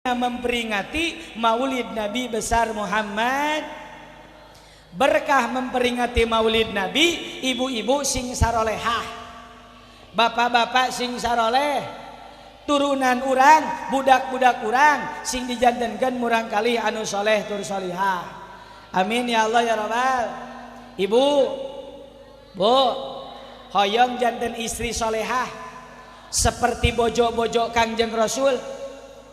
memperingati Maulid Nabi besar Muhammad, berkah memperingati Maulid Nabi, ibu-ibu sing sarolehah, bapak-bapak sing saroleh, turunan urang, budak-budak urang sing dijantenkeun murang kalih anu soleh tur solihah. Amin ya Allah ya Rabbal. Ibu, bu, hoyong janten istri solehah seperti bojo-bojo Kangjeng Rasul.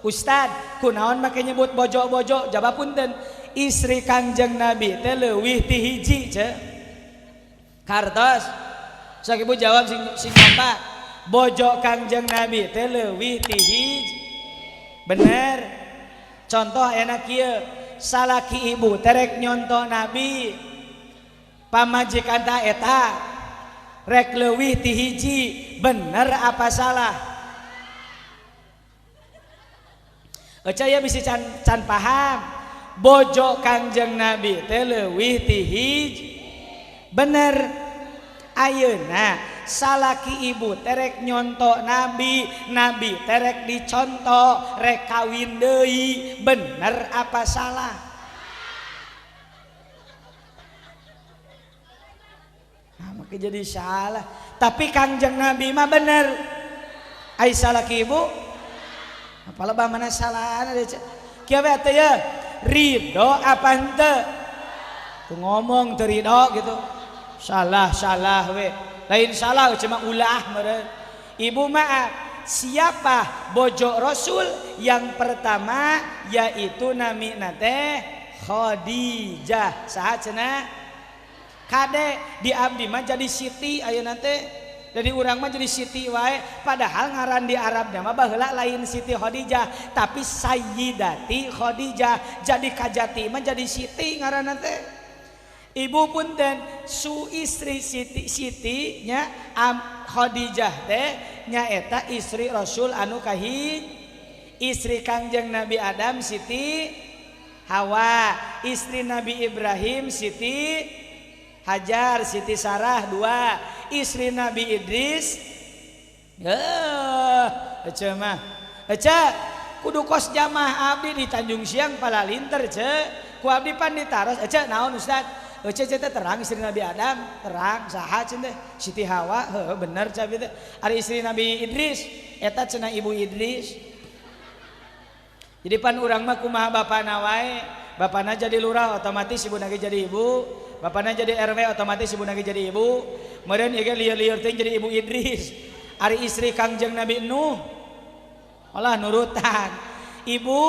Ustad, kunaon make nyebut bojo-bojo? Jawab punten, istri Kangjeng Nabi teh leuwih ti hiji ce. Kartos. Sok ibu jawab sing apa? Bojo Kangjeng Nabi teh leuwih ti hiji. Bener. Contoh enak kieu, salaki ibu terek nyontoh Nabi. Pamajikan ta eta rek leuwih ti hiji. Bener apa salah? Ecaya bisa can paham. Bojo Kangjeng Nabi teh leuwih ti hiji. Bener. Ayeuna salaki ibu terek nyonto Nabi, Nabi terek dicontoh, rek kawin deui. Bener apa salah? Nah, maka jadi salah. Tapi Kangjeng Nabi mah bener. Ai salaki ibu apalah mana salah ada kieu we teh ya ridho apa henteu tuh ngomong teu ridho gitu salah we lain salah cuma ulah meureun. Ibu maaf, siapa bojo Rasul yang pertama yaitu namina teh Khadijah. Saha cenah kade di abdi mah jadi Siti ayeuna teh. Jadi urang mah jadi Siti wae, padahal ngaran di Arabnya mah baheula lain Siti Khadijah, tapi Sayyidati Khadijah. Jadi kajati mah jadi Siti ngaranna teh. Ibu punten su istri Siti nya Khadijah teh nyaeta istri Rasul anu kahiji. Istri Kangjeng Nabi Adam Siti Hawa, istri Nabi Ibrahim Siti Hajar, Siti Sarah 2, istri Nabi Idris. Ece mah, ece kudu kos jamaah abdi di Tanjung Siang Palalinter ce. Ku abdi pan di Taros. Ece naon Ustad? Ece teh terang istri Nabi Adam, terang saha cenah? Siti Hawa, heuh bener cabi teh. Ari istri Nabi Idris, eta cenah Ibu Idris. Jadi pan urang mah kumaha bapana wae. Bapana jadi lurah otomatis ibu nage jadi ibu. Bapana jadi RW otomatis ibu nage jadi ibu. Meureun ieu lieur-lieur teh jadi Ibu Idris. Ari istri Kangjeng Nabi Nuh. Olah nurutan. Ibu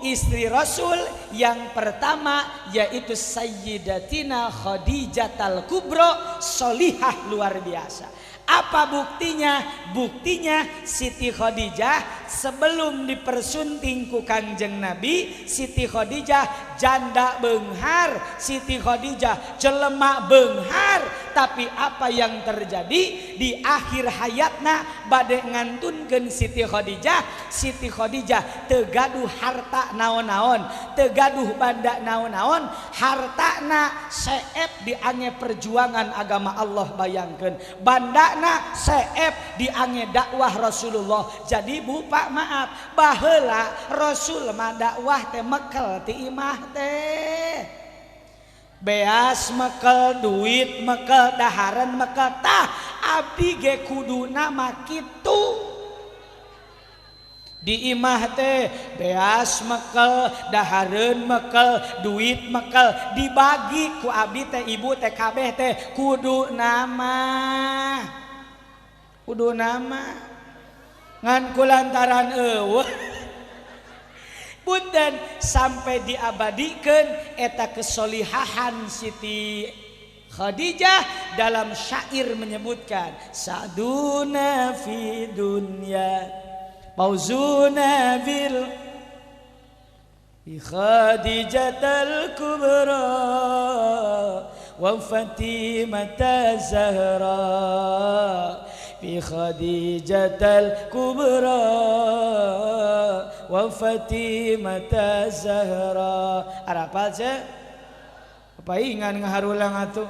istri Rasul yang pertama yaitu Sayyidatina Khadijatul Kubra, solihah luar biasa. Apa buktinya? Buktinya Siti Khadijah sebelum dipersunting ku Kangjeng Nabi, Siti Khadijah janda beunghar, Siti Khadijah jelema beunghar. Tapi apa yang terjadi di akhir hayatna bade ngantunkeun Siti Khadijah, Siti Khadijah teu gaduh harta naon-naon, teu gaduh banda naon-naon, hartana seep diange perjuangan agama Allah. Bayangkeun bandana seep diange dakwah Rasulullah. Jadi Bu Pak maaf, baheula Rasul mah dakwah teh mekel ti imah teh. Beas mekel, duit mekel, daharan mekel, tah abdi ge kuduna mah kitu. Di imah teh beas mekel, dahareun mekel, duit mekel, dibagi ku abdi teh ibu teh kabeh teh kudu nama. Kudu nama. Ngan kulantaran eueuh punten sampai diabadikeun eta kesolihahan Siti Khadijah dalam syair menyebutkan sa'duna fi dunya mauzuna bil Khadijatul Kubra wa Fatimata Zahra bi Khadijatul Kubra wa Fatimata Zahra. Arapal ce? Apa ingan ngaharulang atuh?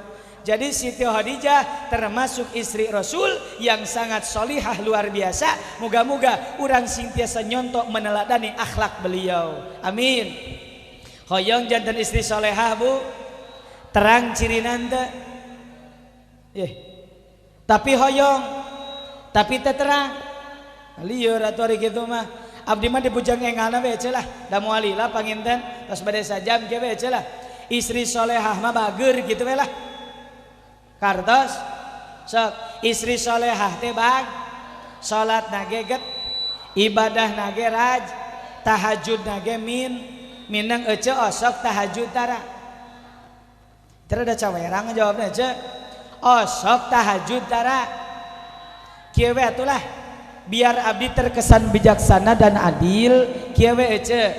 Jadi Siti Khadijah termasuk istri Rasul yang sangat solihah luar biasa. Moga-moga urang sintiasa nyontok meneladani akhlak beliau. Amin. Hoyong jantan istri solehah bu, terang ciri nante. Tapi hoyong, tapi terang. Liur atau hari gitu mah. Abdi mah dipujang engana we celah. Da moal lila panginten tos bade sajam ge we celah. Istri solehah mah bager gitu we lah. Kartos sok istri solehah teh bag salat nageget ibadah nage raj tahajud nage minang ece osok tahajud tara terada cawerang jawabnya ece osok tahajud tara kieu we atulah biar abdi terkesan bijaksana dan adil kieu we ece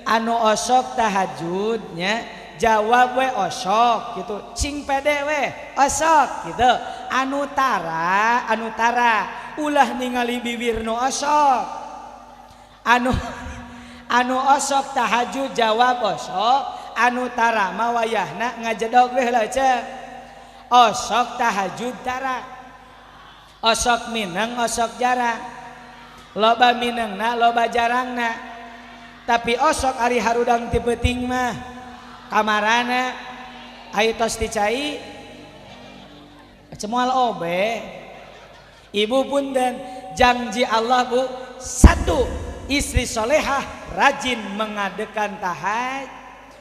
anu osok tahajudnya jawab we osok gitu cing pede we osok gitu anu tara ulah ningali bibir nu osok anu osok tahajud jawab osok anu tara mah wayahna ngajedog we heula ce osok tahajud tara osok mineng osok jarang loba minengna loba jarangna tapi osok ari harudang ti peuting mah kamarana ayo tos dicai cemual obe ibu punten janji Allah bu satu istri solehah rajin mengadekan tahaj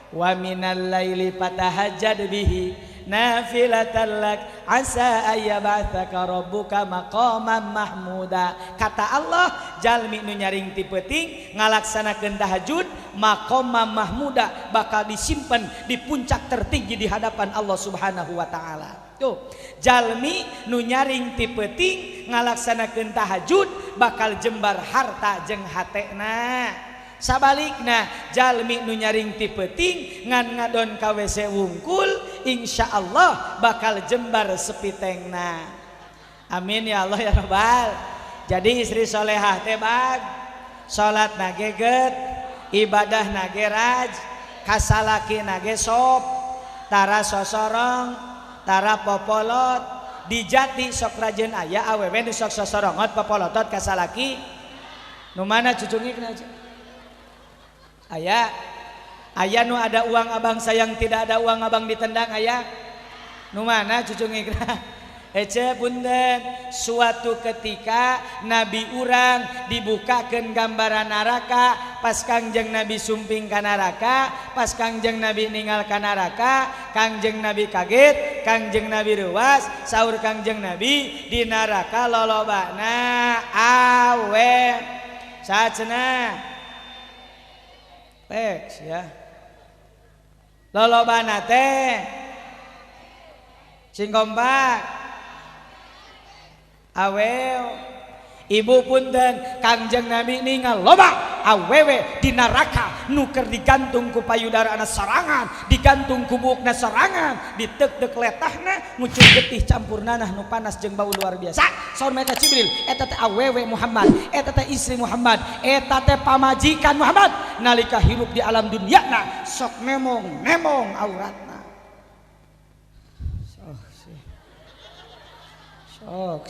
wa minal laili fatahajjad bihi nafilatan lak asa ayyab'atsaka rabbuka maqaman mahmuda. Kata Allah jalmi nu nyaring ti peuting ngalaksanakeun tahajud maqaman mahmuda bakal disimpan di puncak tertinggi di hadapan Allah Subhanahu wa taala. Tuh jalmi nu nyaring ti peuting ngalaksanakeun tahajud bakal jembar harta jeung hatena. Sabalikna jalmi nu nyaring ti peuting ngan ngadon ka WC wungkul insyaallah bakal jembar sepitengna. Amin ya Allah ya Rabbal. Jadi istri solehah teh bag salat nage get ibadah nage raj kasalaki nage sop tara sosorong tara popolot di jati sok rajin aya awewe nu sok sosorongot popolotot kasalaki nu mana cucungikna aja ayah nu ada uang abang sayang tidak ada uang abang ditendang ayah nu mana cucungikna ece punten suatu ketika Nabi urang dibukakeun gambaran neraka pas Kangjeng Nabi sumping ka neraka pas Kangjeng Nabi ninggal ka neraka Kangjeng Nabi kaget Kangjeng Nabi ruas saur Kangjeng Nabi di neraka lolobana awe sacenah ya lolobana teh sing kompak aweo ibu punten Kangjeng Nabi ninggal loba awewe di neraka nuker digantung ku payudara sarangan digantung ku bukna sarangan ditek-tek letahna ngucul getih campur nanah nu panas jeung bau luar biasa saur mereka Jibril eta teh awewe Muhammad eta teh istri Muhammad eta teh pamajikan Muhammad nalika hirup di alam dunyana sok nemong auratna sok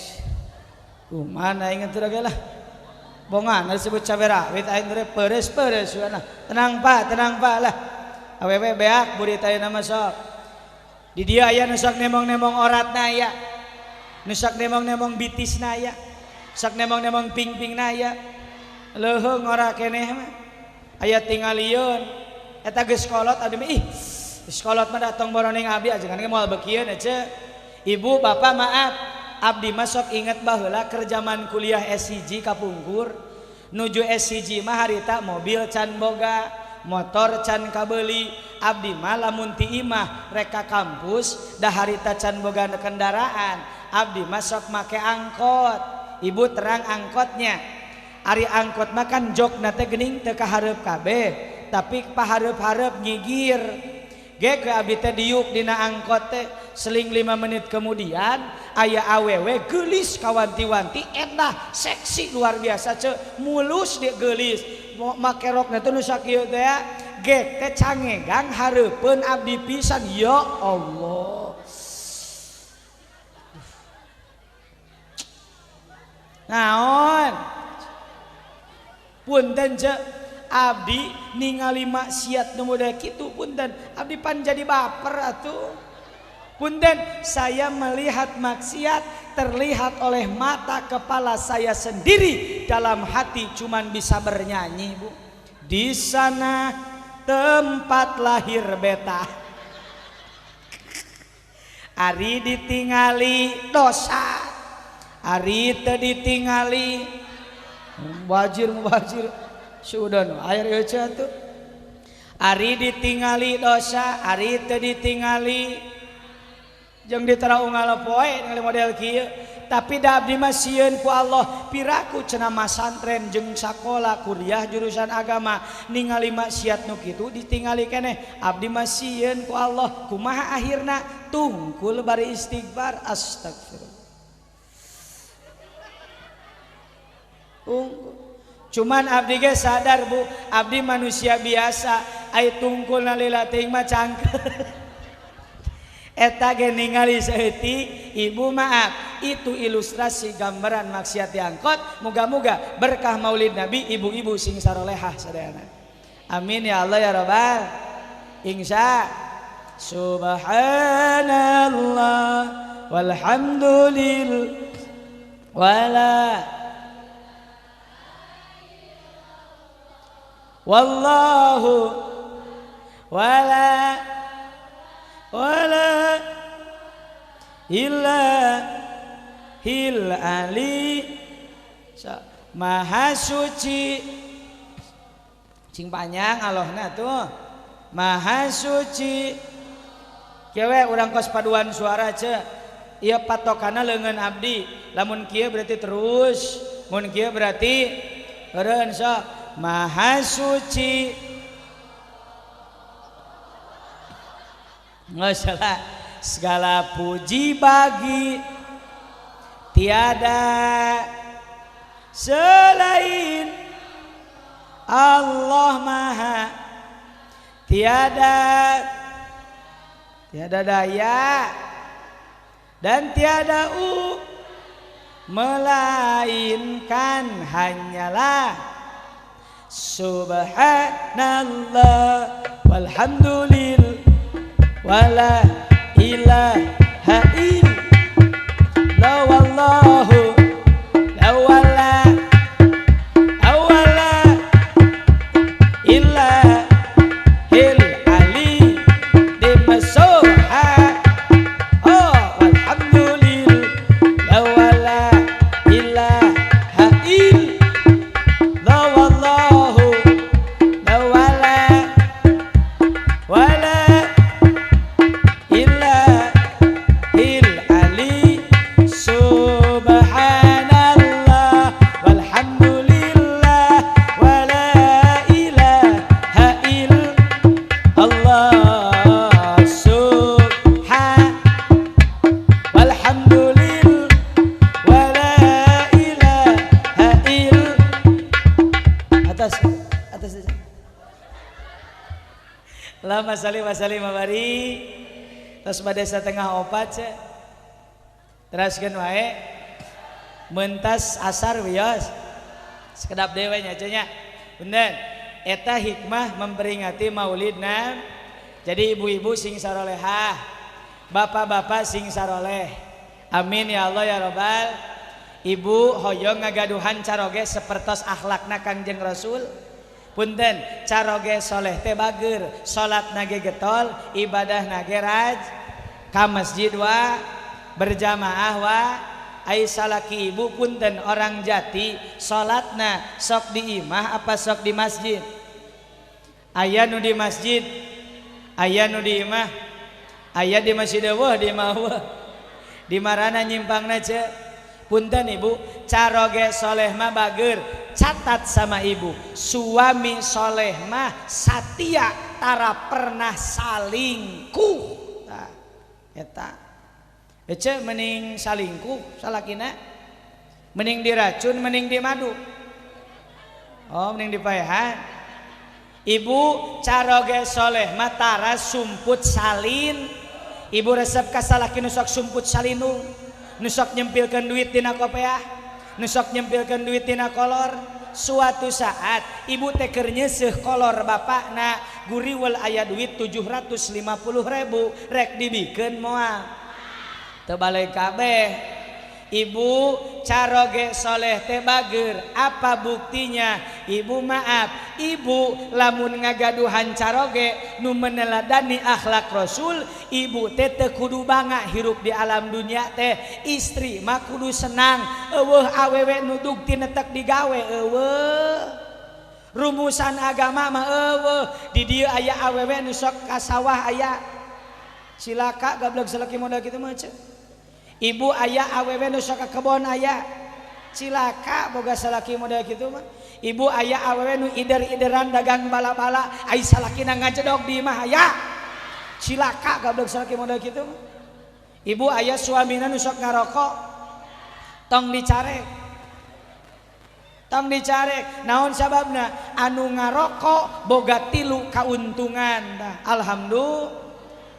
mana ingat tu lagi lah bongan disebut cabera wit aing teh peres tenang pak lah awewe beak buri teh nama sok di dia aya nu sok nemong-nemong oratna aya nu sok nemong-nemong bitisna aya sok nemong-nemong ping-pingna aya leuheung ora keneh mah aya tingalieun eta geus kolot abdi mah ih geus kolot mah datang boroning abdi ajengan ge moal beukieun ece ibu bapak maaf abdi masuk inget baheula keur zaman kuliah S1 kapungkur nuju S1 mah harita mobil can boga motor can kabeuli abdi mah lamun ti imah reka kampus da harita can boga kendaraan abdi masuk make angkot ibu terang angkotnya ari angkot mah kan jokna teh geuning teu kahareup kabeh tapi pahareup-hareup ngigir ge ke abdi teh diuk dina angkot teh seling 5 menit kemudian aya awewe geulis kawanti-wanti eta seksi luar biasa ce mulus dia geulis make rokna teh nu sakieu teh ge teh cangegang hareupeun abdi pisan ya Allah naon punten cek abdi ningali maksiat nu model kitu punten abdi pan jadi baper atuh punten saya melihat maksiat terlihat oleh mata kepala saya sendiri dalam hati cuman bisa bernyanyi Bu di sana tempat lahir beta ari ditingali dosa ari teu ditingali mubazir sudan air eueuh tuh ari ditingali dosa ari teu ditingali jeung ditara unggal poe ningali model kieu tapi da abdi mah sieun ku Allah piraku cenah masantren jeung sakola kuliah jurusan agama ningali maksiat nu kitu ditingali keneh abdi mah sieun ku Allah kumaha akhirna tungkul bari istighfar astagfirullah cuman abdi ge sadar Bu abdi manusia biasa ai tungkul nalila teuing mah cangkeun eta ge ningali saeutik ibu maaf itu ilustrasi gambaran maksiat diangkot muga-muga berkah maulid nabi ibu-ibu sing sarolehah sadayana amin ya Allah ya rabbal insya subhanallah walhamdulillah wala wallahu wala ilahil ali maha suci cing panjang Allahna tuh maha suci kewe urang kos paduan suara ce ieu patokana leungeun abdi lamun kieu berarti terus mun kieu berarti eureun sok maha suci nggak salah segala puji bagi tiada selain Allah maha tiada daya dan tiada melainkan hanyalah subhanallah walhamdulillah wala ilaha illallah wallahu la wala awala illahil ali dimasoha oh walhamdulillah la wala ilaha illallah wallahu la wala wala Masali mabari terus bade setengah opat ce teraskeun wae mentas asar wios sekedap dewe nya nya bener eta hikmah memperingati maulidna jadi ibu-ibu sing sarolehah bapak-bapak sing saroleh amin ya Allah ya rabbal ibu hoyong ngagaduhan caroge sapertos akhlakna Kangjeng Rasul punten caroge soleh teh bager salat nage getol ibadah nage raj ka masjid wa berjamaah wa ai salaki ibu punten orang Jati salatna sok di imah apa sok di masjid aya nu di masjid aya nu di imah aya di masjid eueuh di imah eueuh di marana nyimpangna ce punten ibu caroge soleh mah bager catat sama ibu suami soleh mah satia tara pernah salingkuh nah, eta ece mending salingkuh salakina mending diracun mending dimadu oh mending dipaehan ibu caroge soleh mah tara sumput salin ibu resep ka salaki nu sok sumput salinu nu sok nyempilkeun duit dina kopeah nusok nyempilkan duit tina kolor. Suatu saat ibu teh keur nyeuseuf kolor bapakna, guriwel aya duit 750.000 rek dibikeun moal. Teu balik kabeh. Ibu caroge soleh teh bageur. Apa buktinya? Ibu maaf, ibu lamun ngagaduhan caroge nu meneladani akhlak Rasul, ibu teh teu kudu bangga hirup di alam dunia teh. Istri mah kudu senang. Eueuh awewe nu dugti netek digawe eueuh. Rumusan agama mah eueuh. Di dieu aya awewe nu sok ka sawah aya. Cilaka gablek salaki modal kitu mah ceu. Ibu ayah awewe nu sok ka kebon aya. Cilaka boga salaki model kitu mah. Ibu ayah awewe nu ider-ideran dagang bala-bala, ai salakina ngajedog di imah aya. Cilaka gablek salaki model kitu mah. Ibu ayah suamina nu sok ngarokok, tong dicarek. Tong dicarek. Naon sababna? Anu ngarokok boga 3 kauntungan. Alhamdulillah.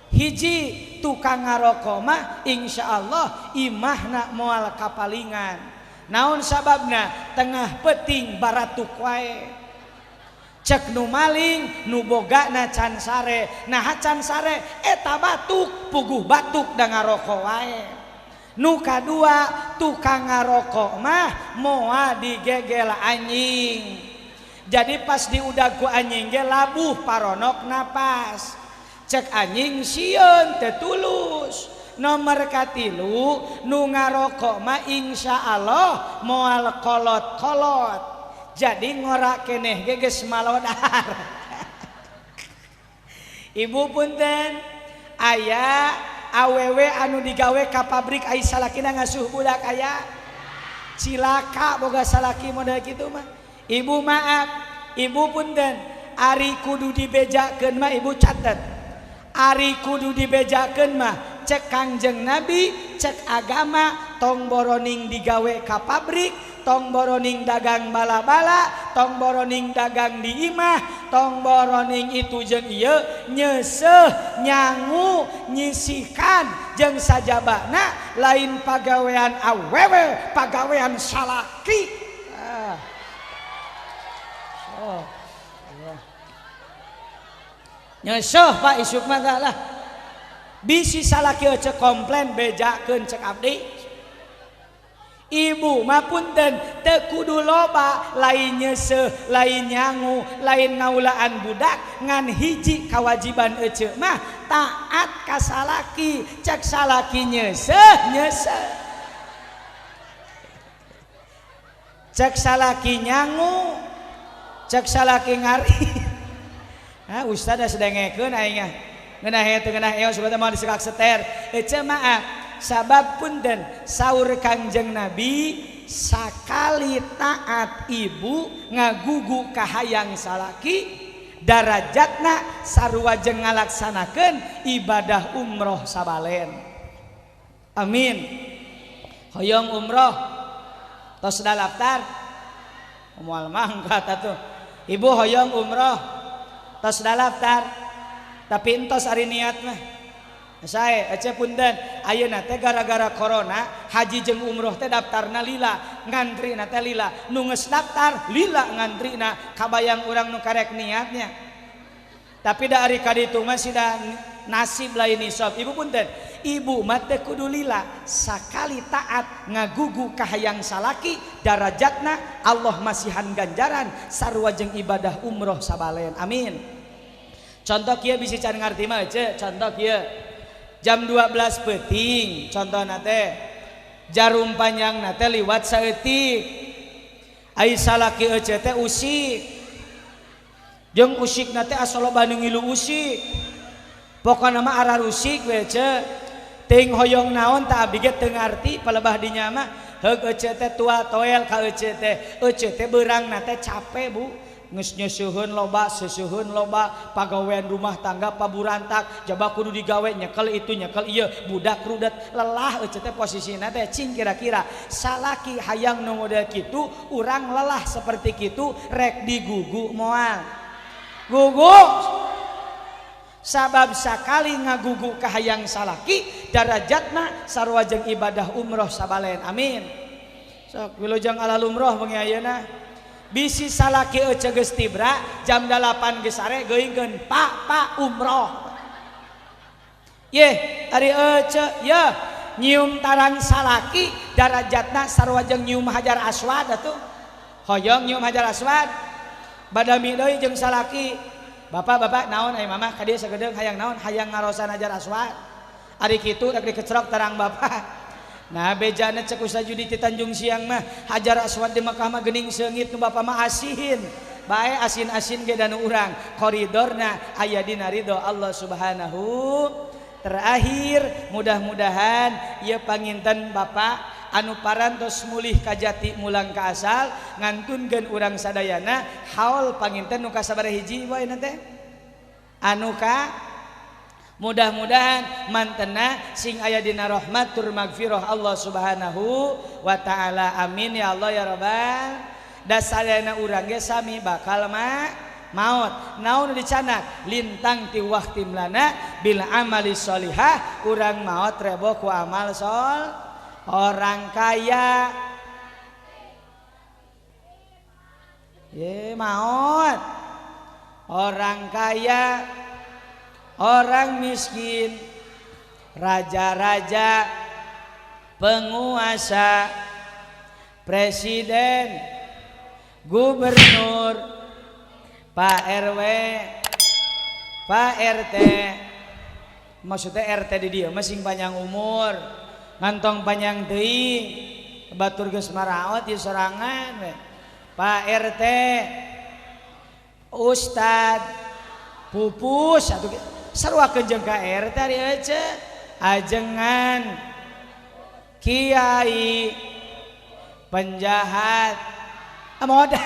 Hiji tukang ngarokok mah insyaallah imahna moal kapalingan. Naon sababna? Tengah peting baratuk wae. Cek nu maling nu bogana can sare. Nah can sare eta batuk puguh batuk da ngarokok wae. Nu kadua tukang ngarokok mah moal digegel anjing. Jadi pas diudag ku anjing ge labuh paronok napas. Cek anjing sieun teu tulus. Nomor katilu nu ngarokok mah insyaallah moal kolot-kolot. Jadi ngora keneh ge geus malodar. Ibu punten, aya awewe anu digawe ka pabrik ai salakina ngasuh budak aya. Cilaka boga salaki model kitu mah. Ibu maaf, ibu punten, ari kudu dibejakeun mah ibu catet. Ari kudu dibejakeun mah cek Kangjeng Nabi, cek agama, tong boroning digawe ka pabrik, tong boroning dagang bala-bala, tong boroning dagang di imah, tong boroning itu jeung ieu nyeuseuh nyangu nyisikan jeung sajabana lain pagawean awewe, pagawean salaki. Nyeseuh Pak isuk mah lah. Bisi salaki cek komplain bejakeun cek abdi. Ibu mah punten teu kudu loba lain nyeseuh, lain nyangu, lain ngaulaan budak ngan hiji kawajiban ece mah taat ka salaki. Cek salaki nyeseuh, nyeseuh. Cek salaki nyangu, cek salaki ngari. Ustaz sedang ngekeun aing ah. Ngeunah teu ngeunah eos sudah mau disekak seter. Ece maaf sabab punten saur Kangjeng Nabi sakali taat ibu ngagugu ka hayang salaki darajatna sarua jeung ngalaksanakeun ibadah umroh sabalen. Amin. Hoyong umroh tos daftar moal mangkat atuh. Ibu hoyong umroh tos daftar tapi entos ari niat mah sae ece punten ayeuna teh gara-gara corona haji jeung umroh teh daftarna lila ngantrina teh lila nu geus daftar lila ngantrina kabayang urang nu karek niatnya tapi da ari kaditu mah sida nasib lain isop. Ibu punten ibu mah teh kudu lila sakali taat ngagugu ka hayang salaki darajatna Allah masihan ganjaran sarua jeung ibadah umroh sabalen. Amin. Contoh kieu bisi can ngarti mah ce contoh kieu jam 12 peuting contohna teh jarum panjangna teh liwat saeutik ai salaki ece teh usik jeung usikna teh asa loba nu ngilu usik pokona mah arar usik we ce ting hoyong naon tah abdi ge teu ngarti palebah dinya mah heug ece teh tua toel ka ece teh beurangna teh cape bu geus nyeusuheun loba seusuheun loba pagawean rumah tangga paburantak jaba kudu digawe nyekel itu nyekel ieu budak rudet lelah ece teh posisina teh cing kira-kira salaki hayang nu model kitu urang lelah seperti kitu rek digugu moal gugu sabab sakali ngagugu ka hayang salaki darajatna sarua jeung ibadah umroh sabalen. Amin. sok wilujeng ala lumroh bengi ayeuna bisi salaki ece geus tibra jam 8 geus sare geuingkeun pak umroh ye ari ece ya nyium tarang salaki darajatna sarwajeng nyium hajar aswad atuh hoyong nyium hajar aswad badami deui jeung salaki bapak naon aya mamah ka dieu sagedeng hayang naon hayang ngarosan hajar aswad ari kitu dak dikecrok tarang bapak. Nah bejana cek Ustaz Judi ti Tanjung Siang mah hajar aswad di Makkah mah geuning seungit nu bapa mah asihin bae asin-asin ge danu urang koridorna aya dina ridho Allah Subhanahu. Terakhir mudah-mudahan ieu panginten bapa anu parantos mulih ka jati mulang ka asal ngantunkeun urang sadayana haul panginten nu kasabaraha hiji wae teh anu ka mudah-mudahan mantena sing aya dina rahmat tur magfirah Allah Subhanahu wa taala amin ya Allah ya rabbal da sadayana urang ge sami bakal maut naon dicanak lintang ti waqtimlana bil amali sholihah urang maut rebo ku amal sol orang kaya ye maut orang kaya orang miskin, raja-raja, penguasa, presiden, gubernur, Pak RW, Pak RT, maksudnya RT di dia masing panjang umur, ngantong panjang teuing, batur geus maraot di sorangan, Pak RT, Ustad, pupus atuh sarua jeung ka RT ari ece ajengan kiai penjahat modal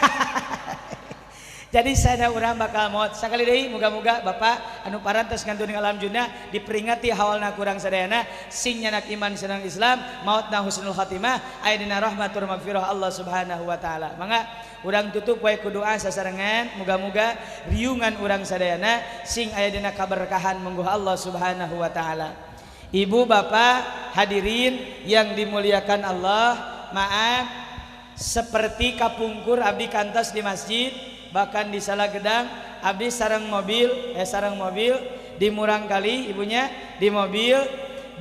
jadi sada urang bakal maut sakali deui muga-muga Bapak anu parantos ngantuning alam juna diperingati haulna kurang sadayana sing nyanak iman senang Islam mautna husnul khatimah aya dina rahmatur magfirah Allah Subhanahu wa taala mangga urang tutup wae ku doa sasarengan muga-muga riungan urang sadayana sing aya dina kaberkahan mungguh Allah Subhanahu wa taala. Ibu bapak hadirin yang dimuliakan Allah, maaf seperti kapungkur abdi kantos di masjid bahkan di Salagedang abdi sareng mobil di murang kali ibunya di mobil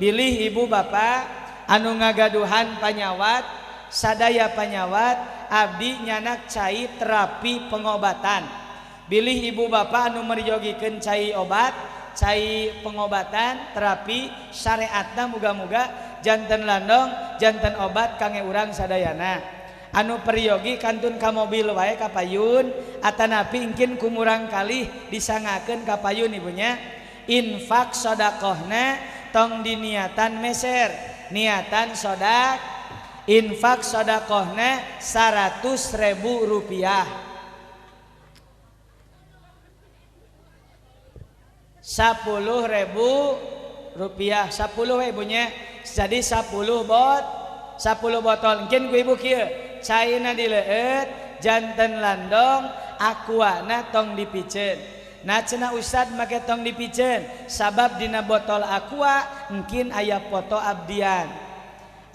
bilih ibu bapak anu ngagaduhan panyawat sadaya panyawat abdi nyanak cai terapi pengobatan bilih ibu bapak anu merijogikeun cai obat cai pengobatan terapi syariatna muga-muga janten landong janten obat kangge urang sadayana anu periogi kantun ka mobil wae ka payun atanapi engkin kumurang kali disangakeun ka payun ibunya infak sedekahna tong diniatan meser niatan sodak infak sedekahna 100.000 rupiah 10.000 rupiah 10 ibunya jadi 10 botol engkin ku ibu kieu caina dileut janten landong aquana tong dipiceun nah cenah Ustad make tong dipiceun sabab dina botol aqua engkin aya foto abdian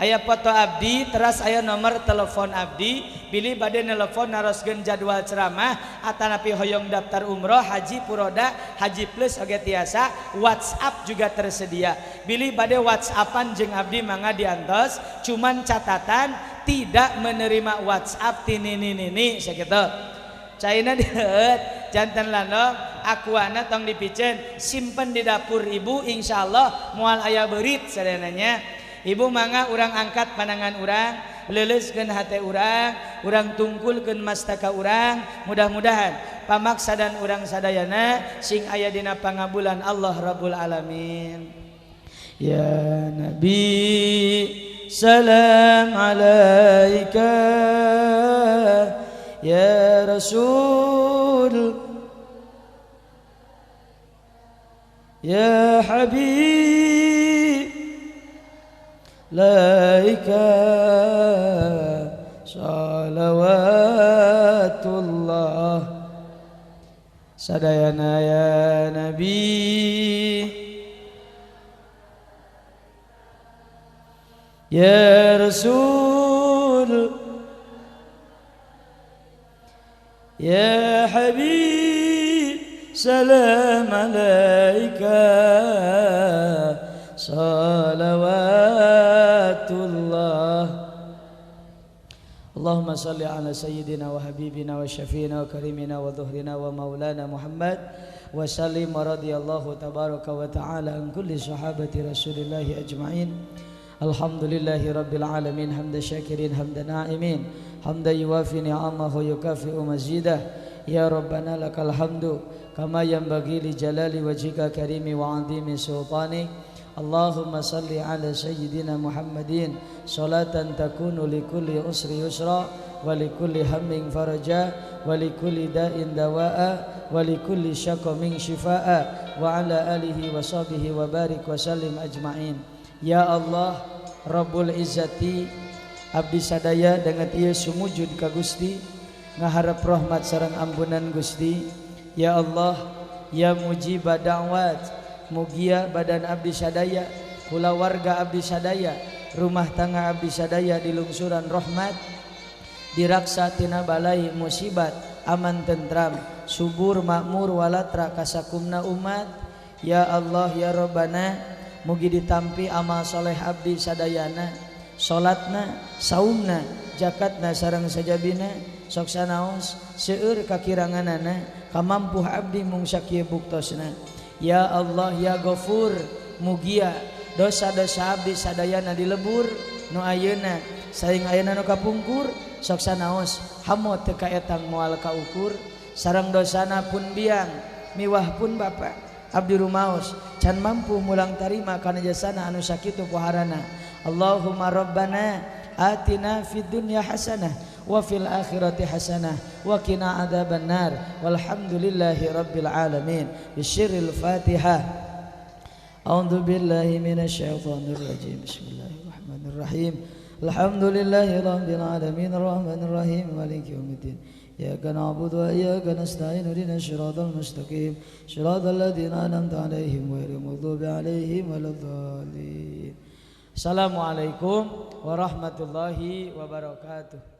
aya foto abdi teras aya nomor telepon abdi bilih bade nelpon naroskeun jadwal ceramah atanapi hoyong daftar umroh haji puroda haji plus oge tiasa WhatsApp juga tersedia bilih bade WhatsAppan jeung abdi mangga diantos cuman catatan tidak menerima WhatsApp tinini sakitu caina diheut janten landong aquana tong dipiceun simpen di dapur ibu insyaallah moal aya beurit sadananya ibu mangga urang angkat pandangan urang leuleuskeun hate urang tungkulkeun mastaka urang mudah-mudahan pamaksa dan urang sadayana sing aya dina pangabulan Allah Rabbul Alamin ya Nabi salam alaika ya Rasul ya Habib laika salawatullah sadayana ya Nabi ya Rasul السلام عليك صلوات الله اللهم صل على سيدنا وحبيبنا وشفينا وكريمنا وظهرنا ومولانا محمد وسلم رضي الله تبارك وتعالى عن كل صحابة رسول الله أجمعين الحمد لله رب العالمين حمد شاكرين حمد نائمين حمد يوافي نعمه ويكافئ مزيده يا ربنا لك الحمد كما ينبغي لجلال وجهك كريم وعظيم سلطانك اللهم صل على سيدنا محمد صلاة تكون لكل أسر يسرا ولكل هم فرجا ولكل داء دواء ولكل شقم شفاء وعلى آله وصحبه وبارك وسلم أجمعين يا الله رب العزة abdi sadaya dengan ieu sumujud ka Gusti ngaharap rahmat sareng ampunan Gusti ya Allah ya mujib da'wat mugia badan abdi sadaya kula warga abdi sadaya rumah tangga abdi sadaya di lungsuran rahmat diraksa tina balai musibat aman tentram subur makmur walatra kasakumna umat ya Allah ya Rabbana mugi ditampi amal soleh abdi sadayana salatna saumna zakatna sareng sajabina sok sanaos seueur kakiranganana kamampuh abdi mung sakieu buktosna ya Allah ya Ghafur mugia dosa-dosa abdi sadayana dilebur nu ayeuna saing ayeuna nu kapungkur sok sanaos hamot teu kaetang moal kaukur sareng dosana pun biang miwah pun Bapa abdi rumaos can mampu mulang tarima kana jasana anu sakitu poharana Allahumma rabbana atina fid dunya hasanah wa fil akhirati hasanah wa qina adzabannar walhamdulillahi rabbil alamin bisyirril fatihah a'udzu billahi minasyaitonir rajim bismillahirrahmanirrahim alhamdulillahi rabbil alamin arrahmanir rahim maliki yaumiddin iyyaka na'budu wa iyyaka nasta'in ihdinas siratal mustaqim siratal ladzina an'amta 'alaihim ghairil maghdubi 'alaihim waladdallin Assalamualaikum warahmatullahi wabarakatuh.